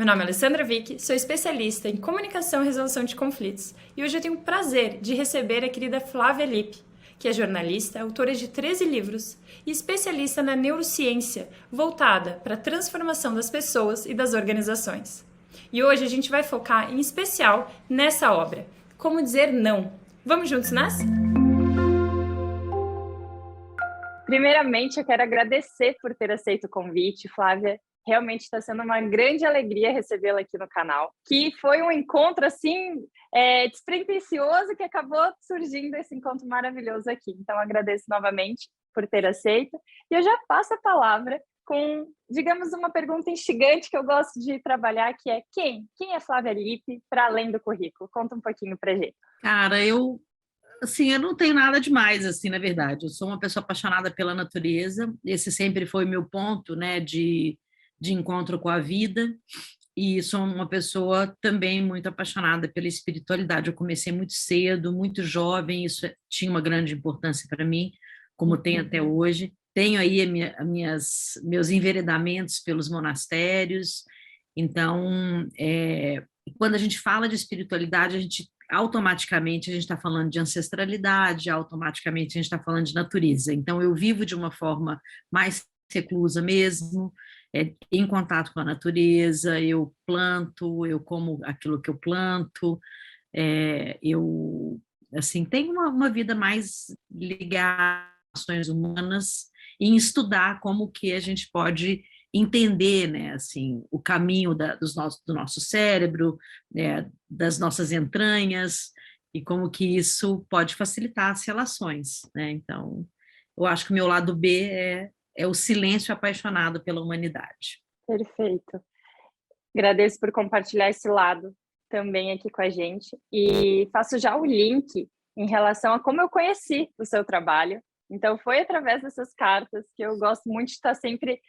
Meu nome é Alessandra Vick, sou especialista em comunicação e resolução de conflitos e hoje eu tenho o prazer de receber a querida Flávia Lippe, que é jornalista, autora de 13 livros e especialista na neurociência voltada para a transformação das pessoas e das organizações. E hoje a gente vai focar em especial nessa obra, Como Dizer Não. Vamos juntos nessa? Primeiramente, eu quero agradecer por ter aceito o convite, Flávia. Realmente está sendo uma grande alegria recebê-la aqui no canal, que foi um encontro assim despretensioso que acabou surgindo esse encontro maravilhoso aqui. Então, agradeço novamente por ter aceito. E eu já passo a palavra com, digamos, uma pergunta instigante que eu gosto de trabalhar, que é quem? Quem é Flávia Lippe para além do currículo? Conta um pouquinho para gente. Cara, eu não tenho nada demais, assim, na verdade. Eu sou uma pessoa apaixonada pela natureza. Esse sempre foi meu ponto, né, de encontro com a vida. E sou uma pessoa também muito apaixonada pela espiritualidade. Eu comecei muito cedo, muito jovem, isso tinha uma grande importância para mim, como tem até hoje. Tenho aí meus enveredamentos pelos monastérios. Então, quando a gente fala de espiritualidade, automaticamente a gente está falando de ancestralidade, automaticamente a gente está falando de natureza. Então, eu vivo de uma forma mais reclusa mesmo, em contato com a natureza, eu planto, eu como aquilo que eu planto, eu assim, tenho uma vida mais ligada às ações humanas e em estudar como que a gente pode entender, né, assim, o caminho do nosso cérebro, né, das nossas entranhas, e como que isso pode facilitar as relações, né? Então, eu acho que o meu lado B é o silêncio apaixonado pela humanidade. Perfeito. Agradeço por compartilhar esse lado também aqui com a gente e faço já o link em relação a como eu conheci o seu trabalho. Então, foi através dessas cartas que eu gosto muito de estar sempre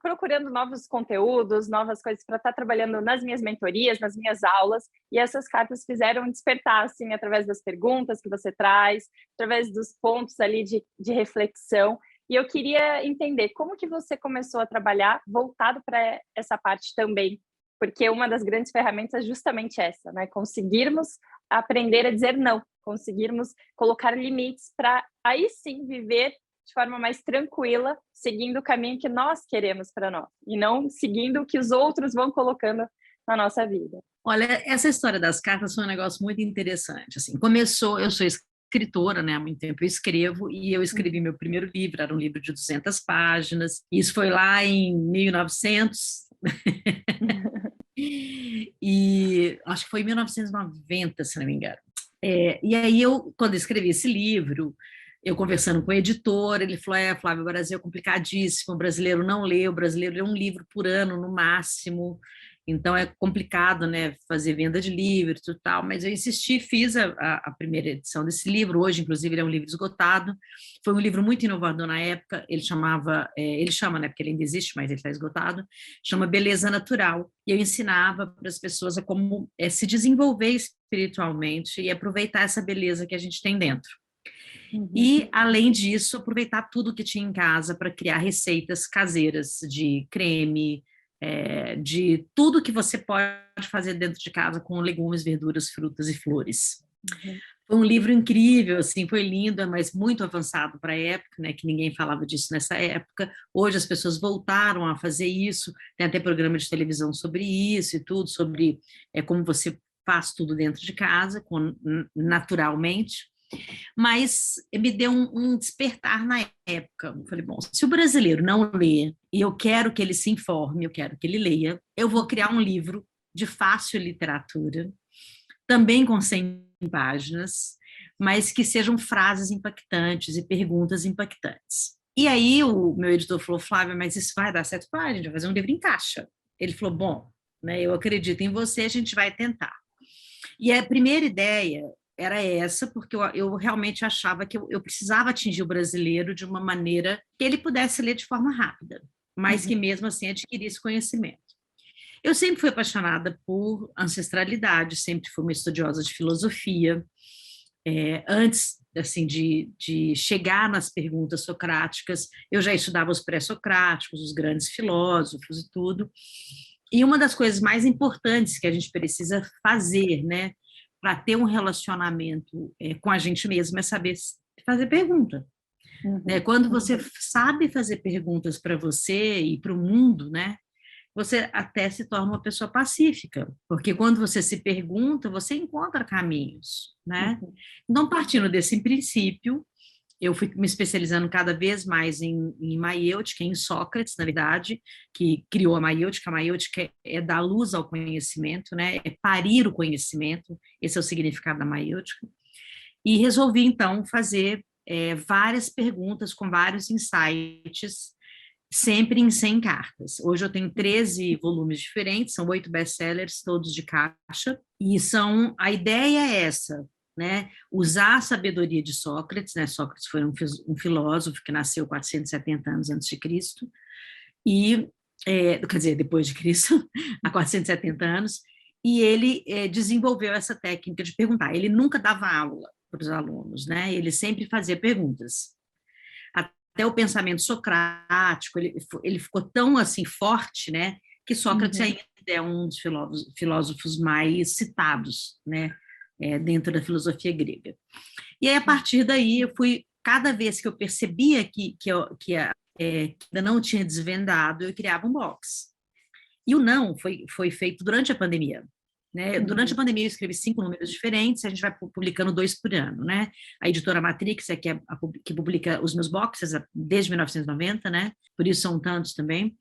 procurando novos conteúdos, novas coisas para estar trabalhando nas minhas mentorias, nas minhas aulas, e essas cartas fizeram despertar, assim, através das perguntas que você traz, através dos pontos ali de reflexão. E eu queria entender como que você começou a trabalhar voltado para essa parte também, porque uma das grandes ferramentas é justamente essa, né? Conseguirmos aprender a dizer não, conseguirmos colocar limites para aí sim viver de forma mais tranquila, seguindo o caminho que nós queremos para nós, e não seguindo o que os outros vão colocando na nossa vida. Olha, essa história das cartas foi um negócio muito interessante. Assim, eu sou escritora, né? Há muito tempo eu escrevo, e eu escrevi meu primeiro livro, era um livro de 200 páginas. Isso foi lá em 1900, e acho que foi em 1990, se não me engano. E aí, quando eu escrevi esse livro, eu conversando com o editor, ele falou, Flávio, o Brasil é complicadíssimo, o brasileiro não lê, o brasileiro lê um livro por ano, no máximo, então é complicado, né, fazer venda de livros e tal, mas eu insisti, fiz a primeira edição desse livro, hoje, inclusive, ele é um livro esgotado, foi um livro muito inovador na época, ele chama, né, porque ele ainda existe, mas ele está esgotado, chama Beleza Natural, e eu ensinava para as pessoas a como se desenvolver espiritualmente e aproveitar essa beleza que a gente tem dentro. E, além disso, aproveitar tudo que tinha em casa para criar receitas caseiras de creme, de tudo que você pode fazer dentro de casa com legumes, verduras, frutas e flores. Foi um livro incrível, assim, foi lindo, mas muito avançado para a época, né, que ninguém falava disso nessa época. Hoje as pessoas voltaram a fazer isso, tem até programa de televisão sobre isso e tudo, sobre como você faz tudo dentro de casa, naturalmente. Mas me deu um despertar na época. Eu falei, bom, se o brasileiro não lê, e eu quero que ele se informe, eu quero que ele leia, eu vou criar um livro de fácil literatura, também com 100 páginas, mas que sejam frases impactantes e perguntas impactantes. E aí o meu editor falou, Flávia, mas isso vai dar certo? A gente vai fazer um livro em caixa. Ele falou, bom, né, eu acredito em você, a gente vai tentar. E a primeira ideia era essa, porque eu realmente achava que eu precisava atingir o brasileiro de uma maneira que ele pudesse ler de forma rápida, mas que mesmo assim adquirisse conhecimento. Eu sempre fui apaixonada por ancestralidade, sempre fui uma estudiosa de filosofia. Antes assim de chegar nas perguntas socráticas, eu já estudava os pré-socráticos, os grandes filósofos e tudo. E uma das coisas mais importantes que a gente precisa fazer, né, para ter um relacionamento com a gente mesmo é saber fazer pergunta. Né? Quando você sabe fazer perguntas para você e para o mundo, né, você até se torna uma pessoa pacífica, porque quando você se pergunta, você encontra caminhos, né? Então, partindo desse princípio, eu fui me especializando cada vez mais em maiêutica, em Sócrates, na verdade, que criou a maiêutica. A maiêutica é dar luz ao conhecimento, né? É parir o conhecimento, esse é o significado da maiêutica. E resolvi, então, fazer várias perguntas com vários insights, sempre em 100 cartas. Hoje eu tenho 13 volumes diferentes, são 8 best-sellers, todos de caixa, e a ideia é essa, né? Usar a sabedoria de Sócrates, né? Sócrates foi um filósofo que nasceu 470 anos antes de Cristo, e, quer dizer, depois de Cristo, há 470 anos, e ele desenvolveu essa técnica de perguntar. Ele nunca dava aula para os alunos, né? Ele sempre fazia perguntas. Até o pensamento socrático, ele ficou tão assim forte, né, que Sócrates ainda é um dos filósofos mais citados, né, dentro da filosofia grega. E aí, a partir daí, cada vez que eu percebia que ainda não tinha desvendado, eu criava um box. E o não foi feito durante a pandemia. Né? Durante a pandemia, eu escrevi 5 números diferentes, a gente vai publicando 2 por ano. Né? A editora Matrix é que publica os meus boxes desde 1990, né? Por isso são tantos também.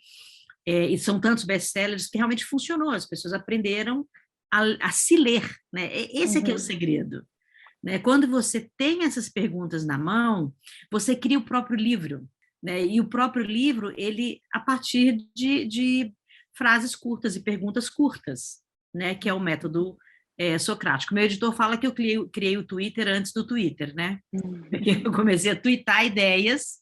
E são tantos best-sellers que realmente funcionou, as pessoas aprenderam a se ler. Né? Esse aqui é o segredo. Né? Quando você tem essas perguntas na mão, você cria o próprio livro. Né? E o próprio livro, ele, a partir de frases curtas e perguntas curtas, né, que é o método socrático. Meu editor fala que eu criei o Twitter antes do Twitter, né? Porque eu comecei a twittar ideias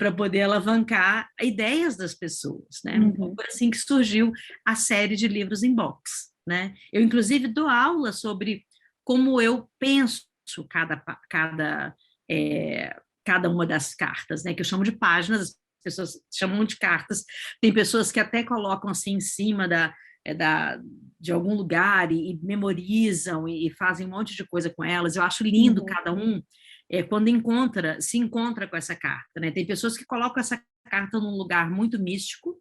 para poder alavancar ideias das pessoas, né? Foi assim que surgiu a série de livros em box, né? Eu, inclusive, dou aula sobre como eu penso cada uma das cartas, né? Que eu chamo de páginas, as pessoas chamam de cartas. Tem pessoas que até colocam assim em cima de algum lugar e memorizam e fazem um monte de coisa com elas. Eu acho lindo cada um quando se encontra com essa carta. Né? Tem pessoas que colocam essa carta num lugar muito místico,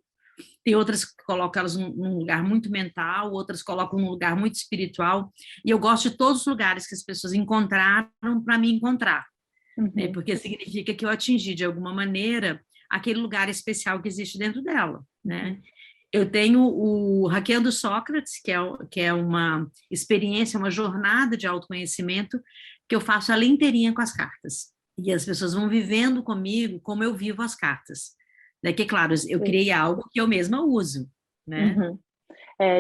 tem outras que colocam elas num lugar muito mental, outras colocam num lugar muito espiritual, e eu gosto de todos os lugares que as pessoas encontraram para me encontrar, né? Porque significa que eu atingi, de alguma maneira, aquele lugar especial que existe dentro dela, né? Eu tenho o Hackeando Sócrates, que é uma experiência, uma jornada de autoconhecimento que eu faço ela inteirinha com as cartas. E as pessoas vão vivendo comigo como eu vivo as cartas. Né? Que, claro, eu criei algo que eu mesma uso. Né?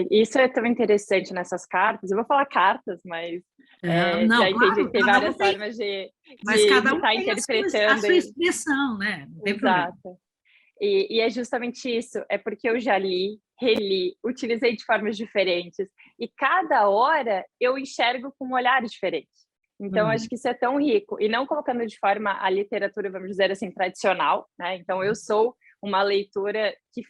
Isso é tão interessante nessas cartas. Eu vou falar cartas, mas não, já entendi que tem várias tem, formas de cada um estar tem interpretando. a sua expressão, né? Não tem problema. E é justamente isso, é porque eu já li, reli, utilizei de formas diferentes, e cada hora eu enxergo com um olhar diferente. Então, acho que isso é tão rico, e não colocando de forma a literatura, vamos dizer assim, tradicional, né? Então, eu sou uma leitora que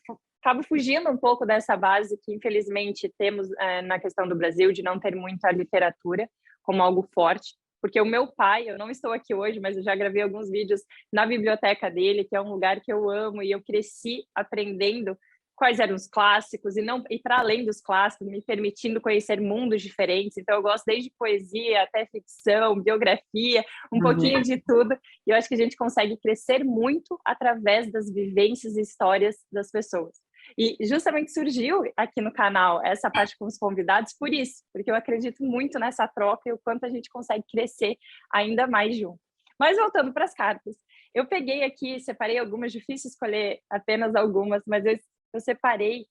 acaba fugindo um pouco dessa base que, infelizmente, temos na questão do Brasil, de não ter muita literatura como algo forte. Porque o meu pai, eu não estou aqui hoje, mas eu já gravei alguns vídeos na biblioteca dele, que é um lugar que eu amo, e eu cresci aprendendo quais eram os clássicos, e para além dos clássicos, me permitindo conhecer mundos diferentes. Então, eu gosto desde poesia até ficção, biografia, um pouquinho de tudo. E eu acho que a gente consegue crescer muito através das vivências e histórias das pessoas. E justamente surgiu aqui no canal essa parte com os convidados por isso, porque eu acredito muito nessa troca e o quanto a gente consegue crescer ainda mais junto. Mas voltando para as cartas, eu peguei aqui, separei algumas, difícil escolher apenas algumas, mas eu separei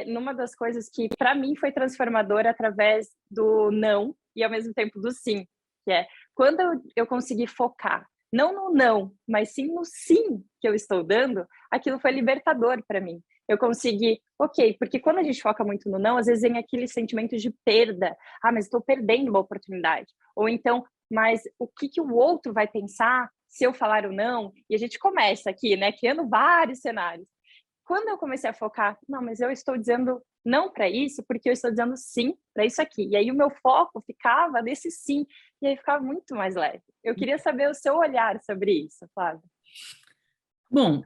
numa das coisas que para mim foi transformadora através do não e ao mesmo tempo do sim, que é quando eu consegui focar não no não, mas sim no sim que eu estou dando, aquilo foi libertador para mim. Eu consegui, porque quando a gente foca muito no não, às vezes vem aquele sentimento de perda. Mas estou perdendo uma oportunidade. Ou então, mas o que o outro vai pensar se eu falar o não? E a gente começa aqui, né, criando vários cenários. quando eu comecei a focar, não, mas eu estou dizendo não para isso, porque eu estou dizendo sim para isso aqui. E aí o meu foco ficava nesse sim, e aí ficava muito mais leve. Eu queria saber o seu olhar sobre isso, Flávia. Bom,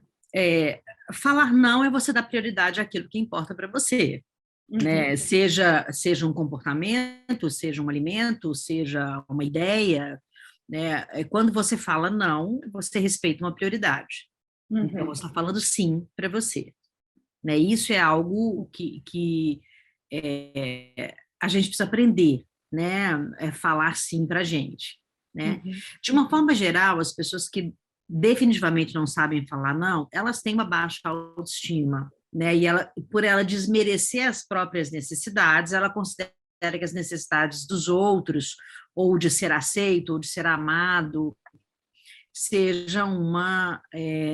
falar não é você dar prioridade àquilo que importa para você, né? Seja um comportamento, seja um alimento, seja uma ideia, né? Quando você fala não, você respeita uma prioridade. Então, você está falando sim para você. Né? Isso é algo que a gente precisa aprender, né? Falar sim para a gente. Né? De uma forma geral, as pessoas que definitivamente não sabem falar não, elas têm uma baixa autoestima. Né? E por ela desmerecer as próprias necessidades, ela considera que as necessidades dos outros, ou de ser aceito, ou de ser amado, seja uma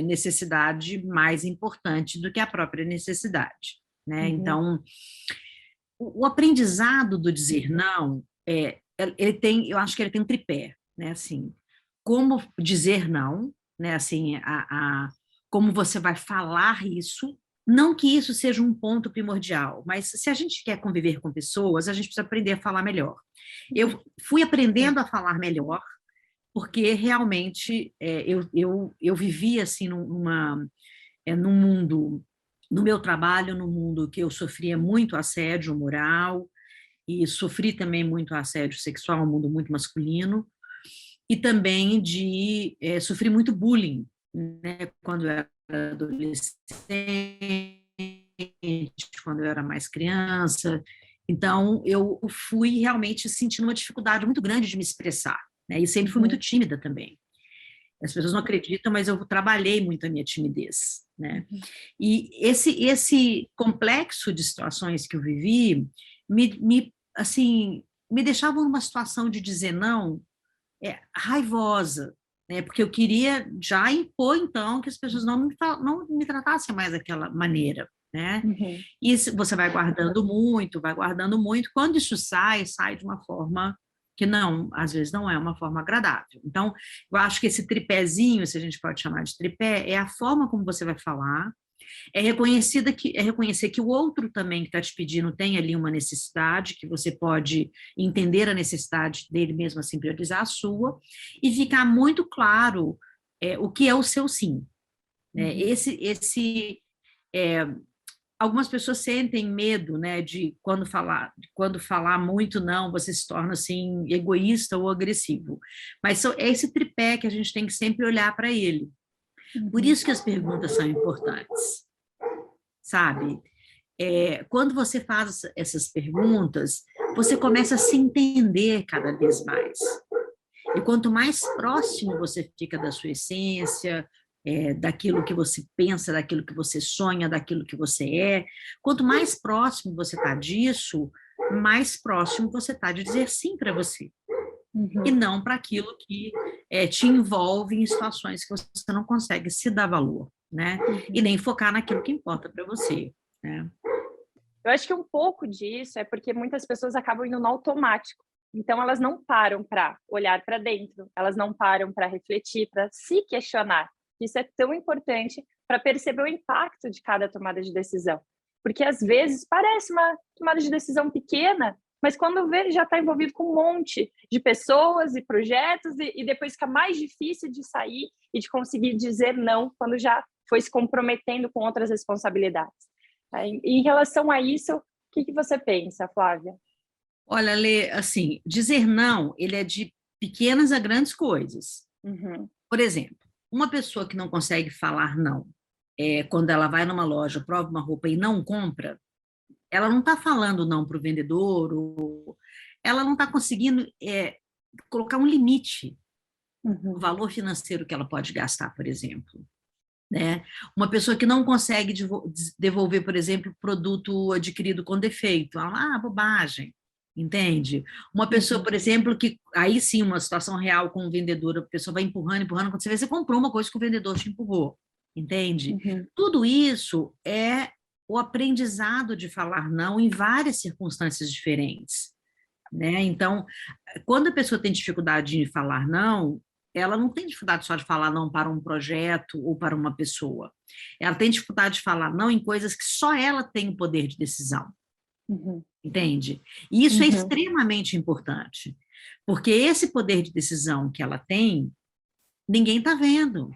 necessidade mais importante do que a própria necessidade. Né? Então, o aprendizado do dizer não, ele tem, eu acho que ele tem um tripé, né? Assim, como dizer não, né? Assim, como você vai falar isso. Não que isso seja um ponto primordial, mas se a gente quer conviver com pessoas, a gente precisa aprender a falar melhor. Eu fui aprendendo a falar melhor, porque realmente eu vivia assim num mundo, no meu trabalho, num mundo que eu sofria muito assédio moral e sofri também muito assédio sexual, um mundo muito masculino, e também sofri muito bullying, né, quando eu era adolescente, quando eu era mais criança. Então, eu fui realmente sentindo uma dificuldade muito grande de me expressar. Né? E sempre fui muito tímida também. As pessoas não acreditam, mas eu trabalhei muito a minha timidez. Né? E esse complexo de situações que eu vivi assim, me deixavam numa situação de dizer não raivosa, né? Porque eu queria já impor, então, que as pessoas não me tratassem mais daquela maneira. Né? E você vai guardando muito, quando isso sai de uma forma que não, às vezes não é uma forma agradável. Então, eu acho que esse tripézinho, se a gente pode chamar de tripé, é a forma como você vai falar, reconhecer que o outro também que está te pedindo tem ali uma necessidade, que você pode entender a necessidade dele mesmo assim, priorizar a sua, e ficar muito claro o que é o seu sim. Algumas pessoas sentem medo, né, de quando falar muito não, você se torna assim egoísta ou agressivo. Mas é esse tripé que a gente tem que sempre olhar para ele. Por isso que as perguntas são importantes, sabe? Quando você faz essas perguntas, você começa a se entender cada vez mais. E quanto mais próximo você fica da sua essência, daquilo que você pensa, daquilo que você sonha, daquilo que você quanto mais próximo você está disso, mais próximo você está de dizer sim para você. E não para aquilo que te envolve em situações que você não consegue se dar valor, né? E nem focar naquilo que importa para você, né? Eu acho que um pouco disso é porque muitas pessoas acabam indo no automático. Então, elas não param para olhar para dentro, elas não param para refletir, para se questionar. Isso é tão importante para perceber o impacto de cada tomada de decisão. Porque, às vezes, parece uma tomada de decisão pequena, mas quando vê, já está envolvido com um monte de pessoas e projetos, e depois fica mais difícil de sair e de conseguir dizer não quando já foi se comprometendo com outras responsabilidades. Em relação a isso, o que você pensa, Flávia? Olha, Lê, assim, dizer não, ele é de pequenas a grandes coisas. Por exemplo, uma pessoa que não consegue falar não, quando ela vai numa loja, prova uma roupa e não compra, ela não está falando não para o vendedor, ou ela não está conseguindo colocar um limite no valor financeiro que ela pode gastar, por exemplo. Né? Uma pessoa que não consegue devolver, por exemplo, produto adquirido com defeito, ela, bobagem, entende? Uma pessoa, por exemplo, que aí sim, uma situação real com o vendedor, a pessoa vai empurrando, quando você vê, você comprou uma coisa que o vendedor te empurrou, entende? Tudo isso é o aprendizado de falar não em várias circunstâncias diferentes. Né? Então, quando a pessoa tem dificuldade de falar não, ela não tem dificuldade só de falar não para um projeto ou para uma pessoa. Ela tem dificuldade de falar não em coisas que só ela tem o poder de decisão, Uhum. entende? E isso é Uhum. extremamente importante, porque esse poder de decisão que ela tem, ninguém está vendo,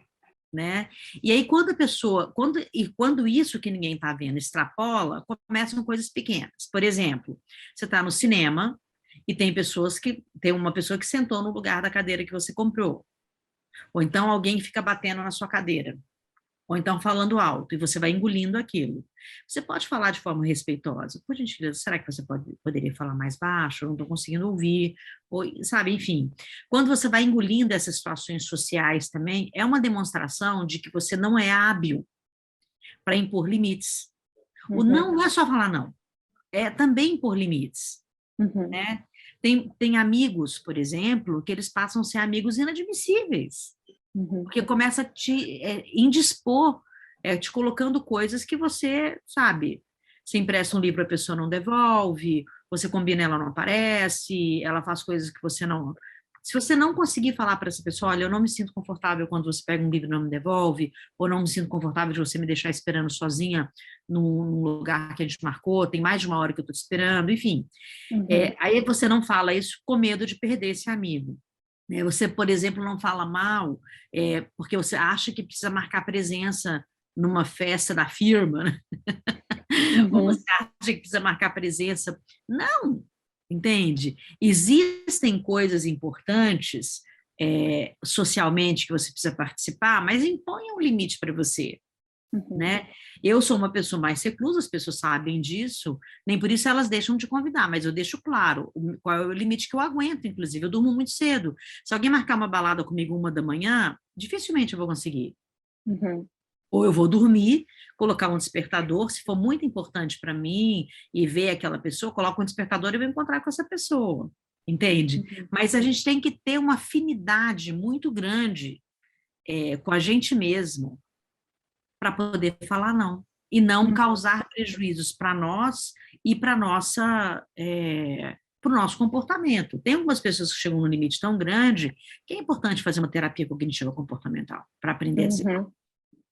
né? E aí, quando a pessoa, quando isso que ninguém está vendo extrapola, começam coisas pequenas. Por exemplo, você está no cinema e tem uma pessoa que sentou no lugar da cadeira que você comprou. Ou então alguém fica batendo na sua cadeira. Ou então falando alto, e você vai engolindo aquilo. Você pode falar de forma respeitosa. Por gentileza, será que você poderia falar mais baixo? Eu não estou conseguindo ouvir. Ou, sabe, enfim. Quando você vai engolindo essas situações sociais também, é uma demonstração de que você não é hábil para impor limites. O Uhum. não é só falar não, é também impor limites. Uhum. Né? Tem amigos, por exemplo, que eles passam a ser amigos inadmissíveis. Uhum. Porque começa a te indispor, te colocando coisas que você, sabe, você empresta um livro, a pessoa não devolve, você combina, ela não aparece, ela faz coisas que você não... Se você não conseguir falar para essa pessoa, olha, eu não me sinto confortável quando você pega um livro e não me devolve, ou não me sinto confortável de você me deixar esperando sozinha num lugar que a gente marcou, tem mais de uma hora que eu estou te esperando, enfim. Uhum. Aí você não fala isso com medo de perder esse amigo. Você, por exemplo, não fala mal porque você acha que precisa marcar presença numa festa da firma, né? Ou Uhum. você acha que precisa marcar presença. Não, entende? Existem coisas importantes socialmente que você precisa participar, mas imponha um limite para você. Uhum. Né? Eu sou uma pessoa mais reclusa, as pessoas sabem disso, nem por isso elas deixam de convidar, mas eu deixo claro qual é o limite que eu aguento, inclusive, eu durmo muito cedo. Se alguém marcar uma balada comigo 1 da manhã, dificilmente eu vou conseguir. Uhum. Ou eu vou dormir, colocar um despertador, se for muito importante para mim e ver aquela pessoa, coloco um despertador e vou encontrar com essa pessoa, entende? Uhum. Mas a gente tem que ter uma afinidade muito grande com a gente mesmo, para poder falar não e não Uhum. causar prejuízos para nós e para o nosso comportamento. Tem algumas pessoas que chegam num limite tão grande que é importante fazer uma terapia cognitiva comportamental para aprender a dizer não,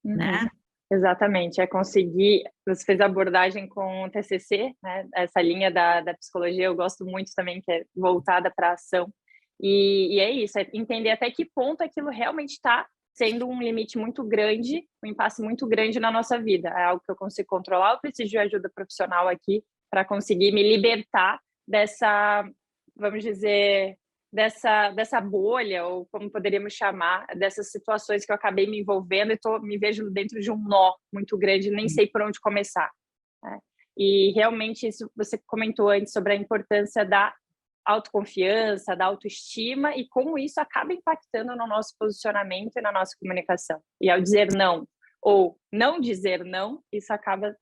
Uhum. Uhum. né? Exatamente, é conseguir. Você fez a abordagem com o TCC, né? Essa linha da psicologia eu gosto muito também, que é voltada para a ação. E é isso, é entender até que ponto aquilo realmente está sendo um limite muito grande, um impasse muito grande na nossa vida. É algo que eu consigo controlar, eu preciso de ajuda profissional aqui para conseguir me libertar dessa, vamos dizer, dessa bolha, ou como poderíamos chamar, dessas situações que eu acabei me envolvendo e me vejo dentro de um nó muito grande, nem sei por onde começar. Né? E realmente isso você comentou antes sobre a importância da autoconfiança, da autoestima e como isso acaba impactando no nosso posicionamento e na nossa comunicação. E ao dizer não ou não dizer não, isso acaba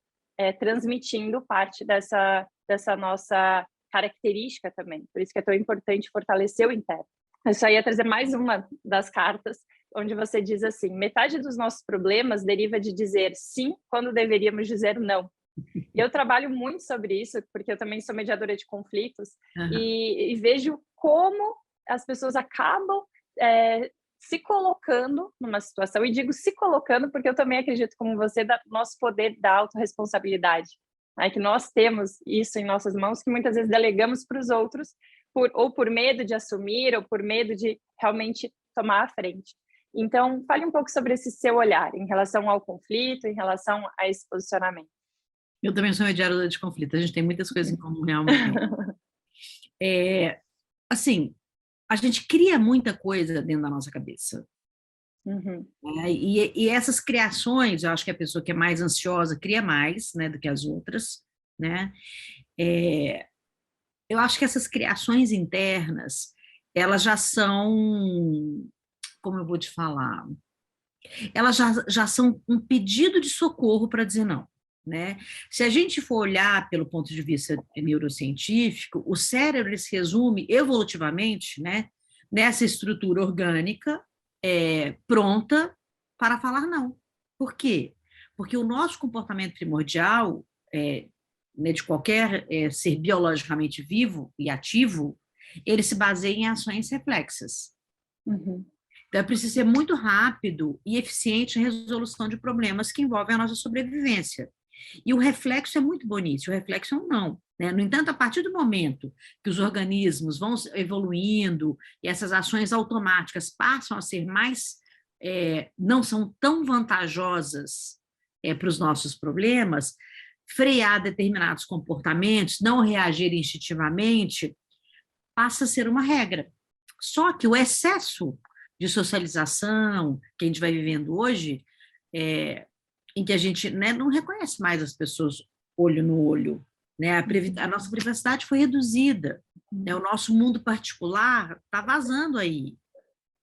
transmitindo parte dessa nossa característica também. Por isso que é tão importante fortalecer o interno. Eu só ia trazer mais uma das cartas, onde você diz assim: metade dos nossos problemas deriva de dizer sim quando deveríamos dizer não. E eu trabalho muito sobre isso, porque eu também sou mediadora de conflitos, Uhum. e vejo como as pessoas acabam se colocando numa situação, e digo se colocando porque eu também acredito, como você, no nosso poder da autorresponsabilidade. Né? Que nós temos isso em nossas mãos, que muitas vezes delegamos para os outros, ou por medo de assumir, ou por medo de realmente tomar a frente. Então, fale um pouco sobre esse seu olhar em relação ao conflito, em relação a esse posicionamento. Eu também sou mediadora de conflito, a gente tem muitas coisas em comum realmente. Assim, a gente cria muita coisa dentro da nossa cabeça. Uhum. Né? E essas criações, eu acho que a pessoa que é mais ansiosa cria mais, né, do que as outras, né? É, eu acho que essas criações internas, elas já são, como eu vou te falar, elas já são um pedido de socorro para dizer não. Né? Se a gente for olhar pelo ponto de vista neurocientífico, o cérebro ele se resume evolutivamente, né, nessa estrutura orgânica pronta para falar não. Por quê? Porque o nosso comportamento primordial, né, de qualquer ser biologicamente vivo e ativo, ele se baseia em ações reflexas. Uhum. Então, é preciso ser muito rápido e eficiente na resolução de problemas que envolvem a nossa sobrevivência. E o reflexo é muito bonito, o reflexo é um não. Né? No entanto, a partir do momento que os organismos vão evoluindo e essas ações automáticas passam a ser mais, não são tão vantajosas para os nossos problemas, frear determinados comportamentos, não reagir instintivamente, passa a ser uma regra. Só que o excesso de socialização que a gente vai vivendo hoje, em que a gente, né, não reconhece mais as pessoas olho no olho, né? A nossa privacidade foi reduzida, né? O nosso mundo particular está vazando aí,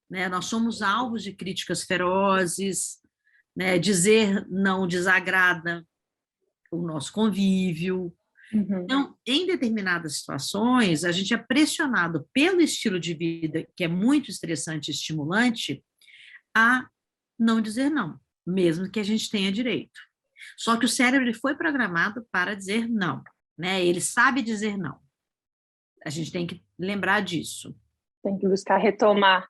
né? Nós somos alvos de críticas ferozes, né? Dizer não desagrada o nosso convívio. Então, em determinadas situações, a gente é pressionado pelo estilo de vida, que é muito estressante e estimulante, a não dizer não, mesmo que a gente tenha direito. Só que o cérebro ele foi programado para dizer não, né? Ele sabe dizer não. A gente tem que lembrar disso. Tem que buscar retomar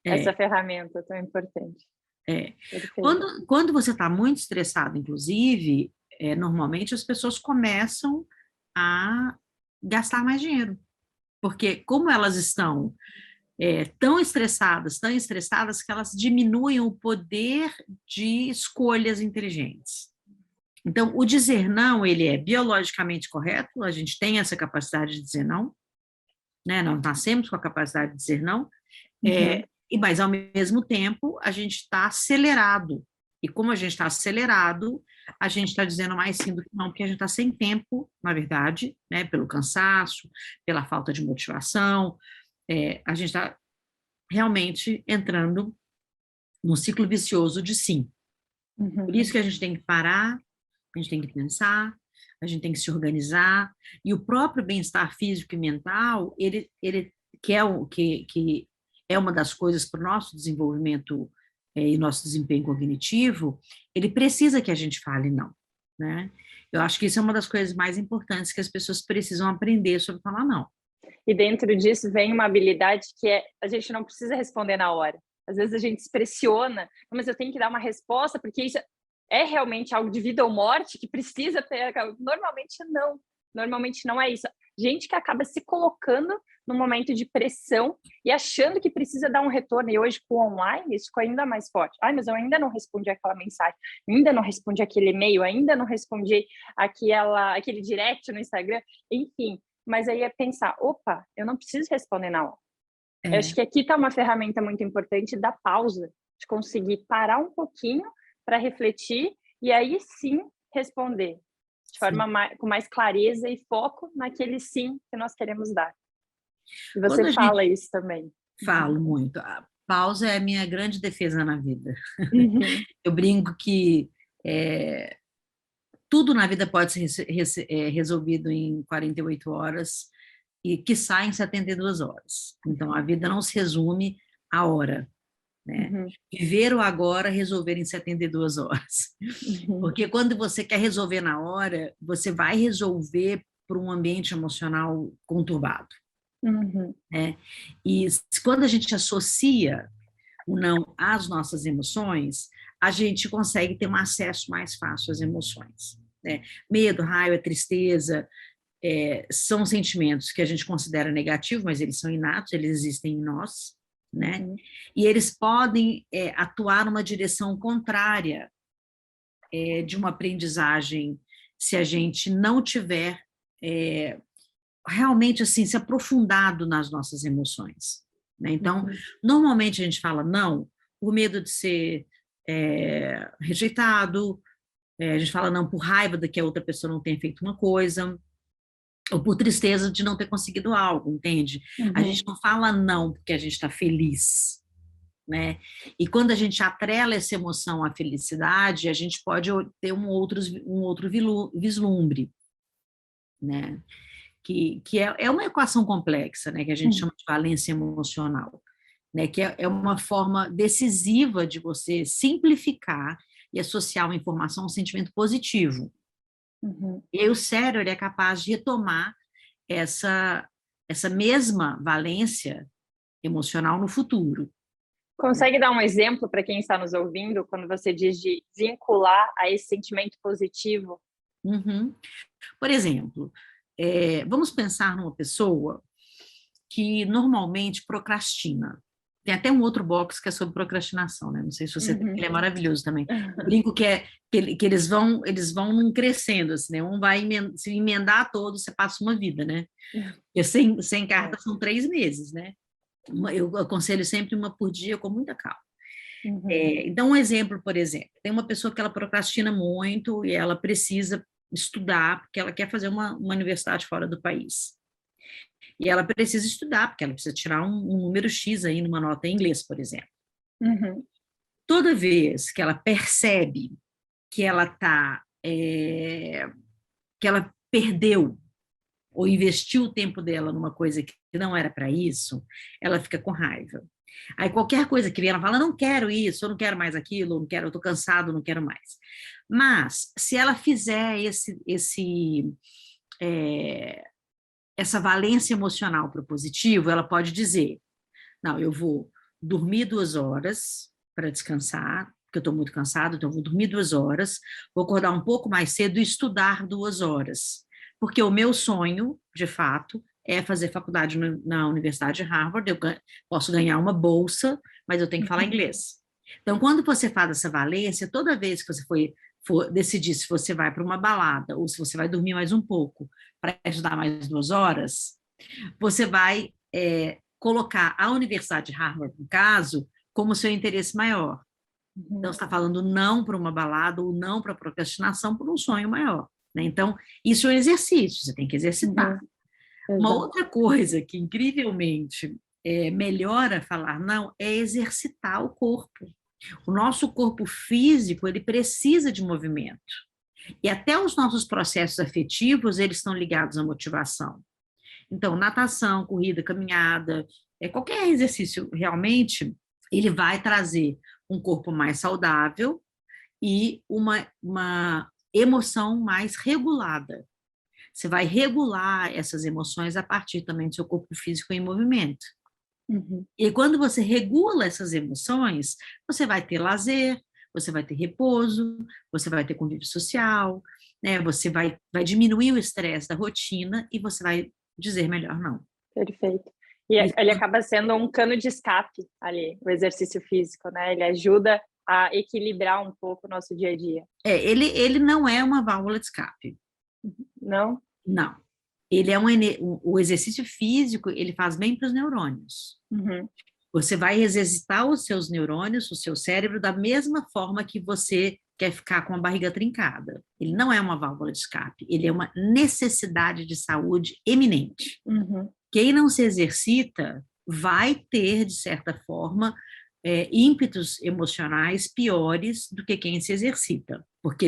essa ferramenta tão importante. Quando você está muito estressado, inclusive, normalmente as pessoas começam a gastar mais dinheiro. Porque como elas estão tão estressadas que elas diminuem o poder de escolhas inteligentes. Então, o dizer não, ele é biologicamente correto, a gente tem essa capacidade de dizer não, né? Nós nascemos com a capacidade de dizer não, mas, ao mesmo tempo, a gente está acelerado. E como a gente está acelerado, a gente está dizendo mais sim do que não, porque a gente está sem tempo, na verdade, né? Pelo cansaço, pela falta de motivação, a gente está realmente entrando num ciclo vicioso de sim. Por isso que a gente tem que parar, a gente tem que pensar, a gente tem que se organizar, e o próprio bem-estar físico e mental, ele que é uma das coisas para o nosso desenvolvimento e nosso desempenho cognitivo, ele precisa que a gente fale não, né? Eu acho que isso é uma das coisas mais importantes que as pessoas precisam aprender sobre falar não. E dentro disso vem uma habilidade que a gente não precisa responder na hora. Às vezes a gente se pressiona, mas eu tenho que dar uma resposta, porque isso é realmente algo de vida ou morte que precisa ter. Normalmente não é isso. Gente que acaba se colocando num momento de pressão e achando que precisa dar um retorno. E hoje, com o online, isso ficou ainda mais forte. Mas eu ainda não respondi aquela mensagem, ainda não respondi aquele e-mail, ainda não respondi aquele direct no Instagram, enfim. Mas aí é pensar, opa, eu não preciso responder na hora. Eu acho que aqui está uma ferramenta muito importante da pausa, de conseguir parar um pouquinho para refletir e aí sim responder de forma com mais clareza e foco naquele sim que nós queremos dar. E você fala isso também. Falo muito. A pausa é a minha grande defesa na vida. Eu brinco que tudo na vida pode ser resolvido em 48 horas e quiçá em 72 horas. Então, a vida não se resume à hora, né? Viver o agora, resolver em 72 horas. Porque quando você quer resolver na hora, você vai resolver por um ambiente emocional conturbado. Né? E quando a gente associa o não às nossas emoções, a gente consegue ter um acesso mais fácil às emoções. Né? Medo, raiva, tristeza, são sentimentos que a gente considera negativos, mas eles são inatos, eles existem em nós, né? E eles podem atuar numa direção contrária de uma aprendizagem se a gente não tiver realmente assim se aprofundado nas nossas emoções. Né? Então, normalmente a gente fala não por medo de ser rejeitado, a gente fala não por raiva de que a outra pessoa não tenha feito uma coisa, ou por tristeza de não ter conseguido algo, entende? A gente não fala não porque a gente está feliz, né? E quando a gente atrela essa emoção à felicidade, a gente pode ter um outro vislumbre, né? Que é uma equação complexa, né? Que a gente chama de valência emocional, né? Que é uma forma decisiva de você simplificar e associar uma informação a um sentimento positivo. E aí o cérebro ele é capaz de retomar essa mesma valência emocional no futuro. Consegue dar um exemplo para quem está nos ouvindo, quando você diz de vincular a esse sentimento positivo? Uhum. Por exemplo, vamos pensar numa pessoa que normalmente procrastina. Tem até um outro box que é sobre procrastinação, né? Não sei se você tem, ele é maravilhoso também. Eu brinco que eles vão crescendo, assim, né? Um vai se emendar todo, você passa uma vida, né? Porque 100 cartas são 3 meses, né? Eu aconselho sempre uma por dia com muita calma. Então, um exemplo, por exemplo, tem uma pessoa que ela procrastina muito e ela precisa estudar porque ela quer fazer uma universidade fora do país. E ela precisa estudar, porque ela precisa tirar um número X aí numa nota em inglês, por exemplo. Toda vez que ela percebe que ela que ela perdeu ou investiu o tempo dela numa coisa que não era para isso, ela fica com raiva. Aí qualquer coisa que vem, ela fala, não quero isso, eu não quero mais aquilo, eu não quero, eu estou cansado, não quero mais. Mas se ela fizer essa valência emocional para o positivo, ela pode dizer, não, eu vou dormir 2 horas para descansar, porque eu estou muito cansado, então eu vou dormir 2 horas, vou acordar um pouco mais cedo e estudar 2 horas, porque o meu sonho, de fato, é fazer faculdade na Universidade de Harvard, eu posso ganhar uma bolsa, mas eu tenho que falar inglês. Então, quando você faz essa valência, toda vez que você for decidir se você vai para uma balada ou se você vai dormir mais um pouco para estudar mais 2 horas, você vai colocar a Universidade de Harvard, no caso, como seu interesse maior. Então, você está falando não para uma balada ou não para procrastinação, por um sonho maior. Né? Então, isso é um exercício, você tem que exercitar. Uma outra coisa que, incrivelmente, melhora falar não é exercitar o corpo. O nosso corpo físico, ele precisa de movimento. E até os nossos processos afetivos, eles estão ligados à motivação. Então, natação, corrida, caminhada, qualquer exercício, realmente, ele vai trazer um corpo mais saudável e uma emoção mais regulada. Você vai regular essas emoções a partir também do seu corpo físico em movimento. E quando você regula essas emoções, você vai ter lazer, você vai ter repouso, você vai ter convívio social, né? Você vai diminuir o estresse da rotina e você vai dizer melhor não. Perfeito. E ele acaba sendo um cano de escape ali, o exercício físico, né? Ele ajuda a equilibrar um pouco o nosso dia a dia. Ele não é uma válvula de escape. Não? Não. Ele é o exercício físico, ele faz bem para os neurônios. Você vai exercitar os seus neurônios, o seu cérebro, da mesma forma que você quer ficar com a barriga trincada. Ele não é uma válvula de escape, ele é uma necessidade de saúde eminente. Quem não se exercita vai ter, de certa forma, ímpetos emocionais piores do que quem se exercita. Porque